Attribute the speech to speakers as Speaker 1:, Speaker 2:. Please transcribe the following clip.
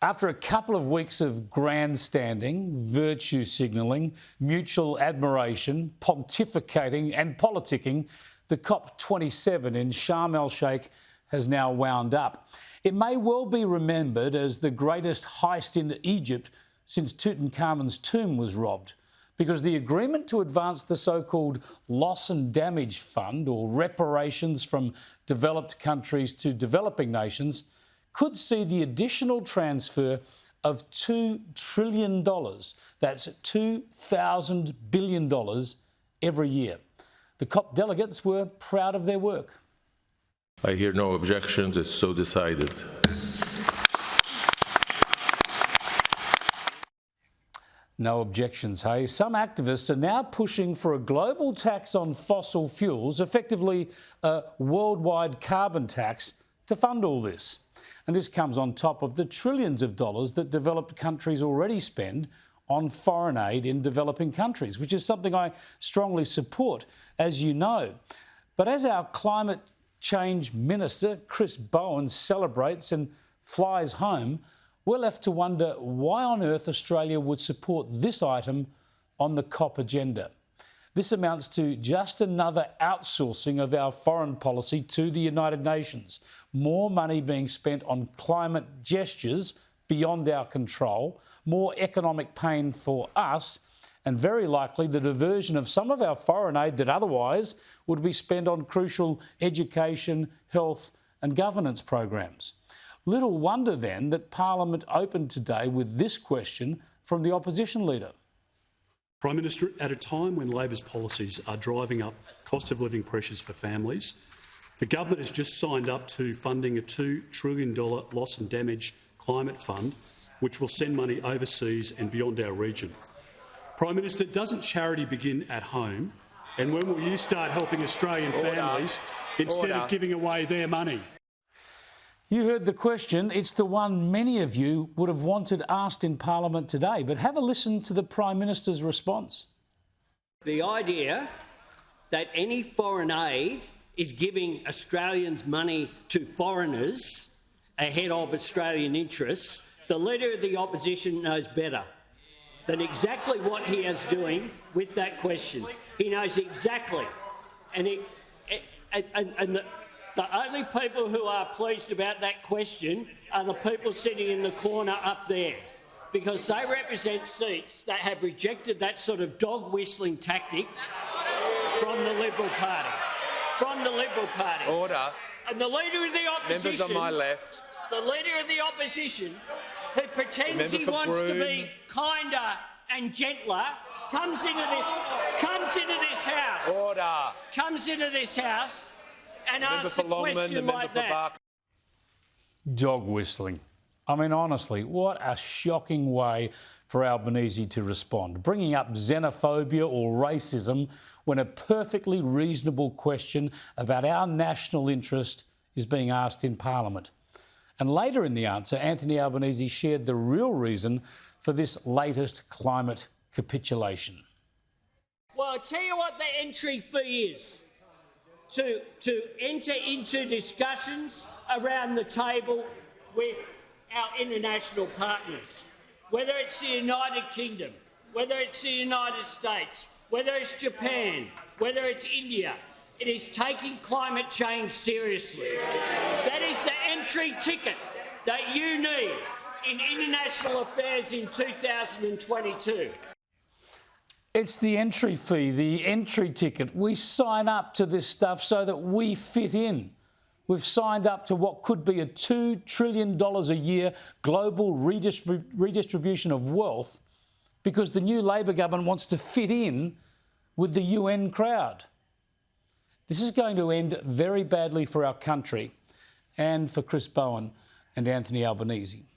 Speaker 1: After a couple of weeks of grandstanding, virtue signalling, mutual admiration, pontificating and politicking, the COP27 in Sharm el-Sheikh has now wound up. It may well be remembered as the greatest heist in Egypt since Tutankhamun's tomb was robbed, because the agreement to advance the so-called Loss and Damage Fund, or reparations from developed countries to developing nations, could see the additional transfer of $2 trillion. That's $2,000 billion every year. The COP delegates were proud of their work.
Speaker 2: I hear no objections. It's so decided.
Speaker 1: No objections, hey? Some activists are now pushing for a global tax on fossil fuels, effectively a worldwide carbon tax, to fund all this. And this comes on top of the trillions of dollars that developed countries already spend on foreign aid in developing countries, which is something I strongly support, as you know. But as our climate change minister, Chris Bowen, celebrates and flies home, we're left to wonder why on earth Australia would support this item on the COP agenda. This amounts to just another outsourcing of our foreign policy to the United Nations. More money being spent on climate gestures beyond our control, more economic pain for us, and very likely the diversion of some of our foreign aid that otherwise would be spent on crucial education, health and governance programs. Little wonder then that Parliament opened today with this question from the opposition leader.
Speaker 3: Prime Minister, at a time when Labor's policies are driving up cost of living pressures for families, the government has just signed up to funding a $2 trillion loss and damage climate fund, which will send money overseas and beyond our region. Prime Minister, doesn't charity begin at home? And when will you start helping Australian families instead of giving away their money?
Speaker 1: You heard the question. It's the one many of you would have wanted asked in Parliament today. But have a listen to the Prime Minister's response.
Speaker 4: The idea that any foreign aid is giving Australians money to foreigners ahead of Australian interests, the Leader of the Opposition knows better than exactly what he is doing with that question. He knows exactly. The only people who are pleased about that question are the people sitting in the corner up there, because they represent seats that have rejected that sort of dog-whistling tactic from the Liberal Party.
Speaker 5: Order.
Speaker 4: And the Leader of the Opposition...
Speaker 5: Members on my left.
Speaker 4: The Leader of the Opposition, who pretends he wants to be kinder and gentler, comes into this House...
Speaker 5: Order.
Speaker 4: ...comes into this House... and ask a
Speaker 5: Longman,
Speaker 4: question like that.
Speaker 1: Dog whistling. I mean, honestly, what a shocking way for Albanese to respond, bringing up xenophobia or racism when a perfectly reasonable question about our national interest is being asked in Parliament. And later in the answer, Anthony Albanese shared the real reason for this latest climate capitulation.
Speaker 4: Well, I'll tell you what the entry fee is. To enter into discussions around the table with our international partners, whether it's the United Kingdom, whether it's the United States, whether it's Japan, whether it's India. It is taking climate change seriously. That is the entry ticket that you need in international affairs in 2022.
Speaker 1: It's the entry fee, the entry ticket. We sign up to this stuff so that we fit in. We've signed up to what could be a $2 trillion a year global redistribution of wealth because the new Labor government wants to fit in with the UN crowd. This is going to end very badly for our country and for Chris Bowen and Anthony Albanese.